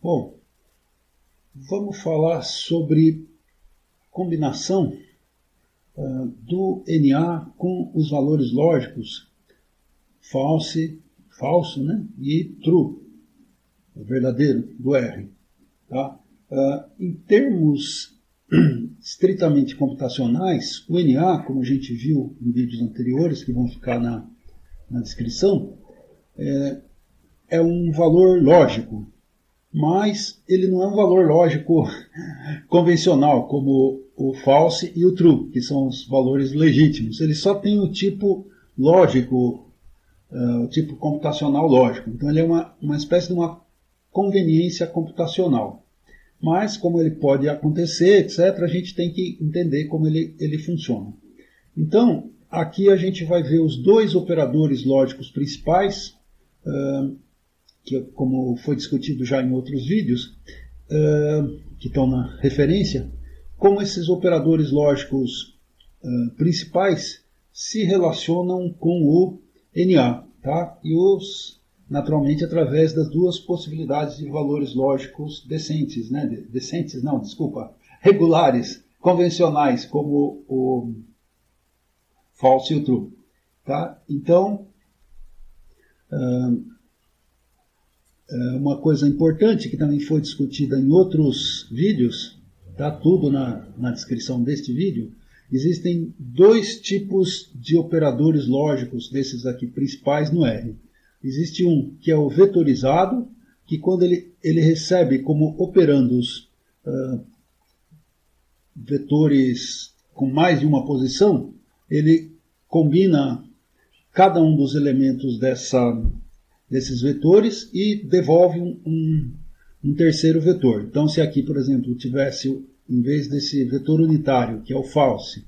Bom, vamos falar sobre combinação do Na com os valores lógicos falso, né? E true, verdadeiro, do R. Tá? Em termos estritamente computacionais, o Na, como a gente viu em vídeos anteriores, que vão ficar na descrição, é um valor lógico, mas ele não é um valor lógico convencional, como o false e o true, que são os valores legítimos. Ele só tem o tipo lógico, o tipo computacional lógico. Então ele é uma espécie de uma conveniência computacional. Mas, como ele pode acontecer, etc., a gente tem que entender como ele funciona. Então, aqui a gente vai ver os dois operadores lógicos principais, que, como foi discutido já em outros vídeos, que estão na referência, como esses operadores lógicos principais se relacionam com o Na, tá? E naturalmente através das duas possibilidades de valores lógicos regulares, convencionais, como o false e o true. Tá? Então, uma coisa importante que também foi discutida em outros vídeos, tá tudo na descrição deste vídeo, existem dois tipos de operadores lógicos desses aqui principais no R. Existe um que é o vetorizado, que quando ele recebe como operandos vetores com mais de uma posição, ele combina cada um dos elementos desses vetores e devolve um terceiro vetor. Então, se aqui, por exemplo, tivesse, em vez desse vetor unitário, que é o false,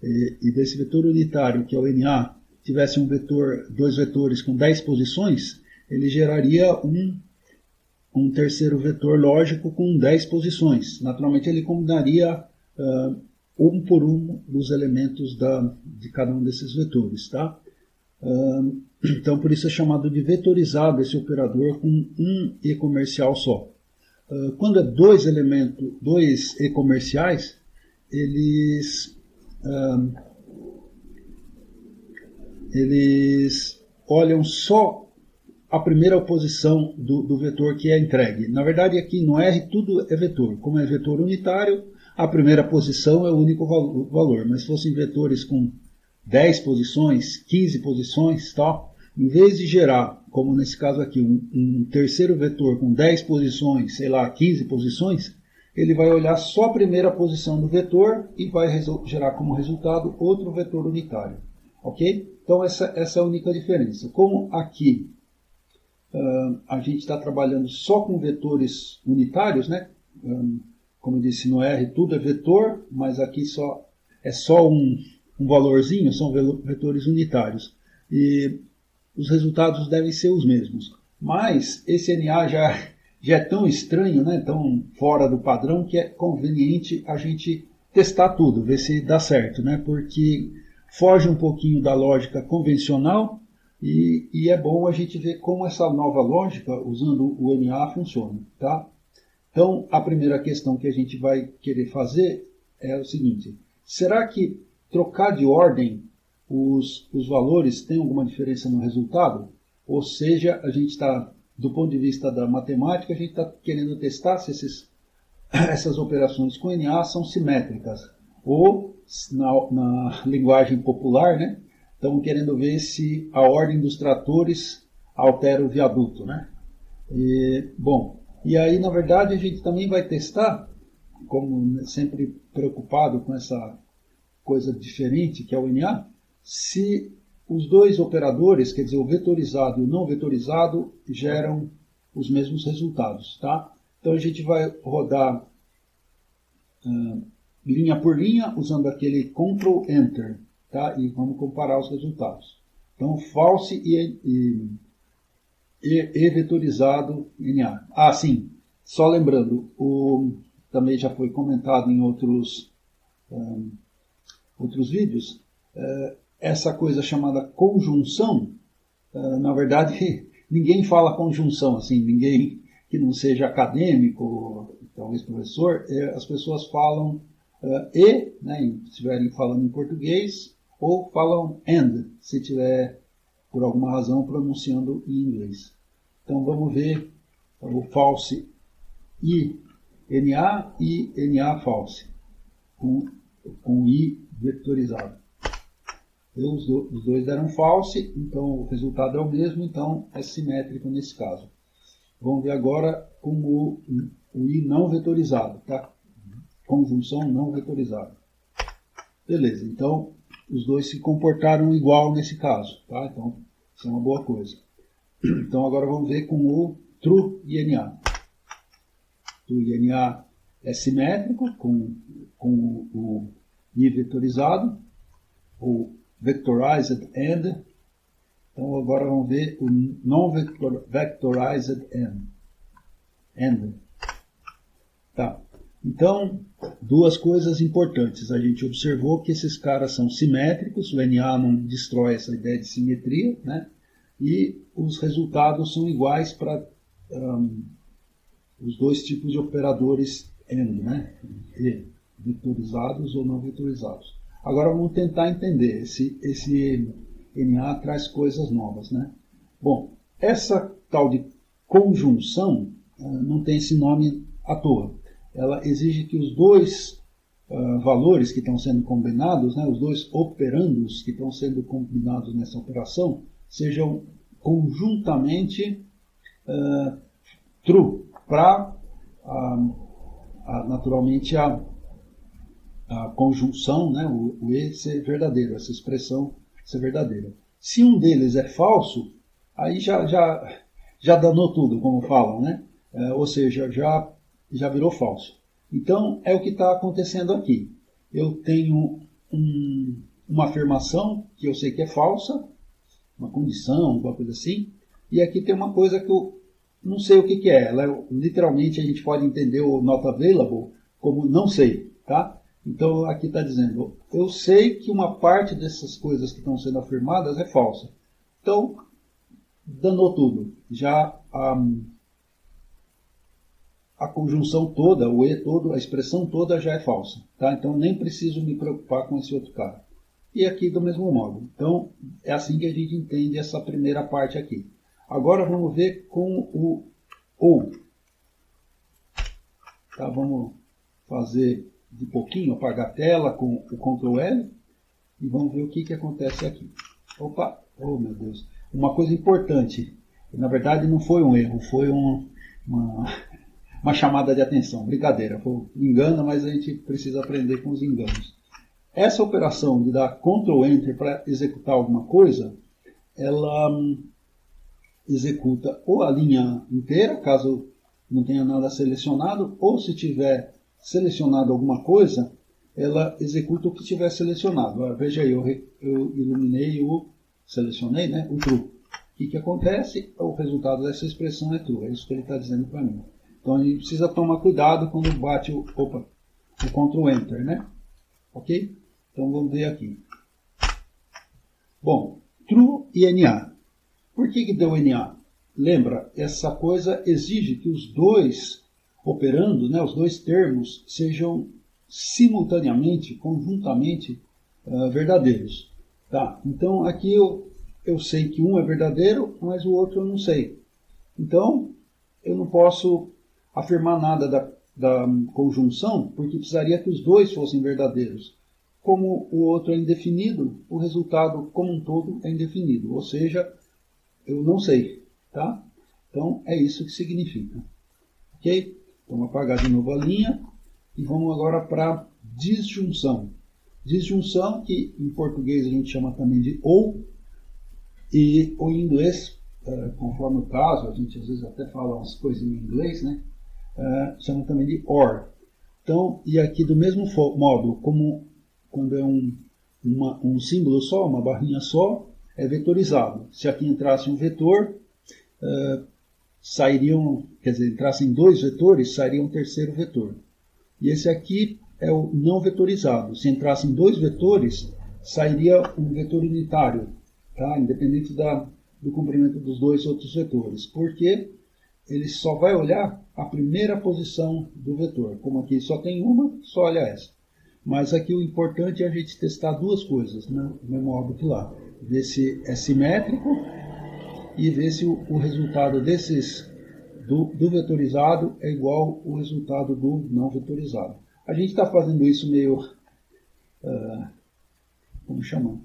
e desse vetor unitário, que é o Na, tivesse dois vetores com 10 posições, ele geraria um terceiro vetor lógico com 10 posições. Naturalmente, ele combinaria um por um dos elementos de cada um desses vetores. Tá? Então, por isso é chamado de vetorizado esse operador com um E comercial só. Quando é dois E comerciais, eles olham só a primeira posição do vetor que é entregue. Na verdade, aqui no R tudo é vetor. Como é vetor unitário, a primeira posição é o único valor. Mas se fossem vetores com 10 posições, 15 posições, tá? Em vez de gerar, como nesse caso aqui, um terceiro vetor com 10 posições, 15 posições, ele vai olhar só a primeira posição do vetor e vai gerar como resultado outro vetor unitário. Ok? Então essa é a única diferença. Como aqui a gente está trabalhando só com vetores unitários, né? Como eu disse no R, tudo é vetor, mas aqui é só um valorzinho, são vetores unitários. E os resultados devem ser os mesmos. Mas esse Na já é tão estranho, né, tão fora do padrão, que é conveniente a gente testar tudo, ver se dá certo, né, porque foge um pouquinho da lógica convencional e é bom a gente ver como essa nova lógica, usando o Na, funciona. Tá? Então, a primeira questão que a gente vai querer fazer é o seguinte: será que trocar de ordem os valores tem alguma diferença no resultado? Ou seja, a gente está, do ponto de vista da matemática, a gente está querendo testar se essas operações com Na são simétricas. Ou, na linguagem popular, né, estamos querendo ver se a ordem dos tratores altera o viaduto. Né? E aí, na verdade, a gente também vai testar, como sempre preocupado com essa coisa diferente que é o Na, se os dois operadores, quer dizer, o vetorizado e o não vetorizado, geram os mesmos resultados. Tá? Então a gente vai rodar linha por linha, usando aquele Ctrl Enter, tá? E vamos comparar os resultados. Então, false e vetorizado Na. Ah, sim, só lembrando, também já foi comentado em outros vídeos, essa coisa chamada conjunção, na verdade, ninguém fala conjunção, assim, ninguém que não seja acadêmico, talvez professor, as pessoas falam e, né, se estiverem falando em português, ou falam and, se estiver, por alguma razão, pronunciando em inglês. Então vamos ver o false INA e NA false, com I vectorizado. Os dois deram false, então o resultado é o mesmo, então é simétrico nesse caso. Vamos ver agora com o I não vetorizado, tá? Conjunção não vetorizada. Beleza, então os dois se comportaram igual nesse caso, tá? Então isso é uma boa coisa. Então agora vamos ver com o true INA. O INA é simétrico com o I vetorizado, o vectorized and. Então agora vamos ver o non-vectorized and. Tá. Então, duas coisas importantes. A gente observou que esses caras são simétricos, o NA não destrói essa ideia de simetria, né? E os resultados são iguais para os dois tipos de operadores AND, né? E, vetorizados ou não vetorizados. Agora vamos tentar entender. Esse NA traz coisas novas, né? Bom, essa tal de conjunção não tem esse nome à toa. Ela exige que os dois valores que estão sendo combinados, né, os dois operandos que estão sendo combinados nessa operação, sejam conjuntamente true, para naturalmente a conjunção, né, o E ser verdadeiro, essa expressão ser verdadeira. Se um deles é falso, aí já danou tudo, como falam, né? Ou seja, já virou falso. Então, é o que está acontecendo aqui. Eu tenho uma afirmação que eu sei que é falsa, uma condição, alguma coisa assim, e aqui tem uma coisa que eu não sei o que é. Ela, literalmente, a gente pode entender o not available como não sei, tá? Então, aqui está dizendo, eu sei que uma parte dessas coisas que estão sendo afirmadas é falsa. Então, danou tudo. Já a conjunção toda, o E todo, a expressão toda já é falsa. Tá? Então, nem preciso me preocupar com esse outro cara. E aqui do mesmo modo. Então, é assim que a gente entende essa primeira parte aqui. Agora, vamos ver com o OU. Tá? Vamos fazer de pouquinho, apagar a tela com o Ctrl L e vamos ver o que acontece aqui. Opa, oh meu Deus. Uma coisa importante, na verdade não foi um erro, foi uma chamada de atenção, brincadeira, foi um engano, mas a gente precisa aprender com os enganos. Essa operação de dar Ctrl Enter para executar alguma coisa, ela executa ou a linha inteira, caso não tenha nada selecionado, ou se tiver selecionado alguma coisa, ela executa o que tiver selecionado. Agora, veja aí, eu iluminei selecionei, né, o true. O que acontece? O resultado dessa expressão é true. É isso que ele está dizendo para mim. Então a gente precisa tomar cuidado quando bate o Ctrl Enter, né? Ok? Então vamos ver aqui. Bom, true e NA. Por que deu NA? Lembra, essa coisa exige que os dois operando, né, os dois termos sejam simultaneamente, conjuntamente verdadeiros. Tá? Então aqui eu sei que um é verdadeiro, mas o outro eu não sei. Então eu não posso afirmar nada da conjunção, porque precisaria que os dois fossem verdadeiros. Como o outro é indefinido, o resultado como um todo é indefinido, ou seja, eu não sei. Tá? Então é isso que significa. Ok? Vamos apagar de novo a linha e vamos agora para disjunção. Disjunção, que em português a gente chama também de ou em inglês, conforme o caso, a gente às vezes até fala umas coisas em inglês, né? Chama também de or. Então, e aqui do mesmo modo, como quando é um símbolo só, uma barrinha só, é vetorizado. Se aqui entrasse um vetor, sairiam, quer dizer, entrassem dois vetores, sairia um terceiro vetor. E esse aqui é o não vetorizado. Se entrassem dois vetores, sairia um vetor unitário, tá? Independente do comprimento dos dois outros vetores. Porque ele só vai olhar a primeira posição do vetor. Como aqui só tem uma, só olha essa. Mas aqui o importante é a gente testar duas coisas no mesmo óbito lá. Ver se é simétrico e ver se o resultado do vetorizado é igual ao resultado do não vetorizado. A gente está fazendo isso meio, como chama?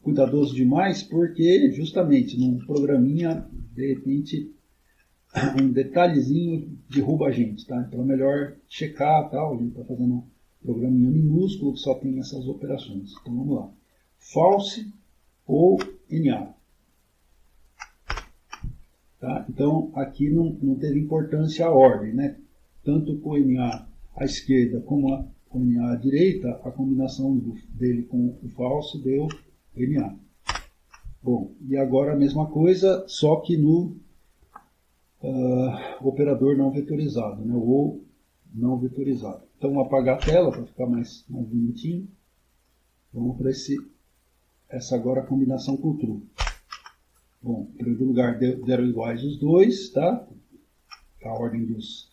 Cuidadoso demais, porque justamente num programinha, de repente, um detalhezinho derruba a gente, tá? Então é melhor checar, tal. A gente está fazendo um programinha minúsculo que só tem essas operações. Então vamos lá. False ou NA. Tá? Então aqui não teve importância a ordem, né? Tanto com o NA à esquerda como com o NA à direita, a combinação dele com o false deu NA. Bom, e agora a mesma coisa, só que no operador não vetorizado, né? Ou não vetorizado. Então vou apagar a tela para ficar mais bonitinho. Vamos para essa agora combinação com o true. Bom, em primeiro lugar deram iguais os dois, tá? A ordem dos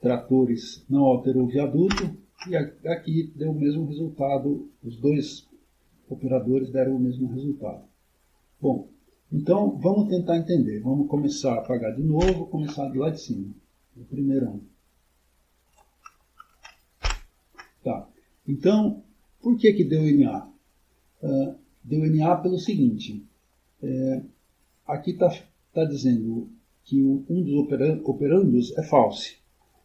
tratores não alterou o viaduto. E aqui deu o mesmo resultado, os dois operadores deram o mesmo resultado. Bom, então vamos tentar entender. Vamos começar a apagar de novo, começar de lá de cima. O primeirão. Tá. Então, por que deu NA? Deu NA pelo seguinte. Aqui está dizendo que um dos operandos é false.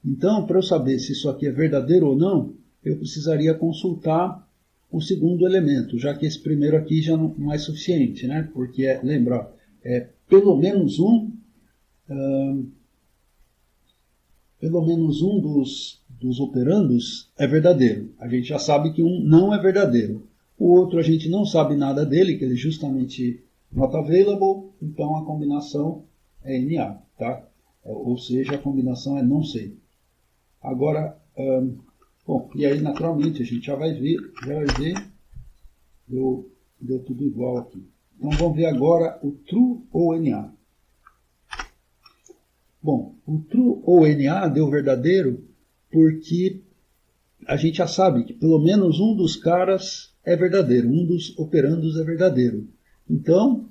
Então, para eu saber se isso aqui é verdadeiro ou não, eu precisaria consultar o segundo elemento, já que esse primeiro aqui já não é suficiente, né? Porque, lembra, pelo menos um dos operandos é verdadeiro. A gente já sabe que um não é verdadeiro. O outro a gente não sabe nada dele, que ele é justamente not available, então a combinação é NA, tá? Ou seja, a combinação é não sei. Agora, bom, e aí naturalmente a gente já vai ver, deu tudo igual aqui. Então vamos ver agora o true ou NA. Bom, o true ou NA deu verdadeiro porque a gente já sabe que pelo menos um dos caras é verdadeiro, um dos operandos é verdadeiro. Então,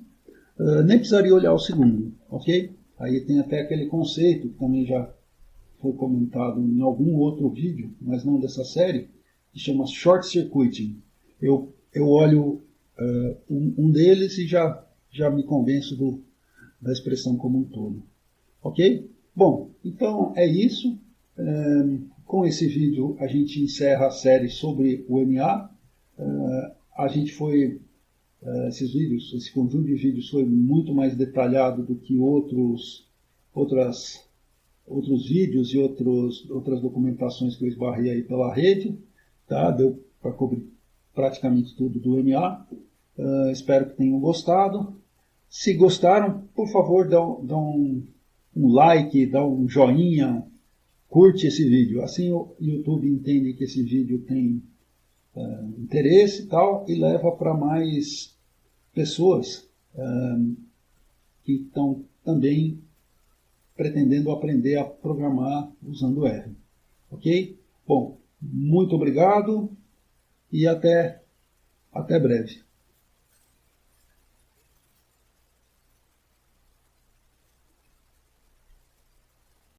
nem precisaria olhar o segundo, ok? Aí tem até aquele conceito que também já foi comentado em algum outro vídeo, mas não dessa série, que chama short circuiting. Eu olho um deles e já me convenço da expressão como um todo. Ok? Bom, então é isso. Com esse vídeo a gente encerra a série sobre o NA. A gente foi, esse conjunto de vídeos foi muito mais detalhado do que outros vídeos e outras documentações que eu esbarrei aí pela rede. Tá? Deu para cobrir praticamente tudo do NA. Espero que tenham gostado. Se gostaram, por favor, dá um like, dá um joinha, curte esse vídeo. Assim o YouTube entende que esse vídeo tem interesse e tal, e leva para mais pessoas que estão também pretendendo aprender a programar usando R. Ok? Bom, muito obrigado e até breve.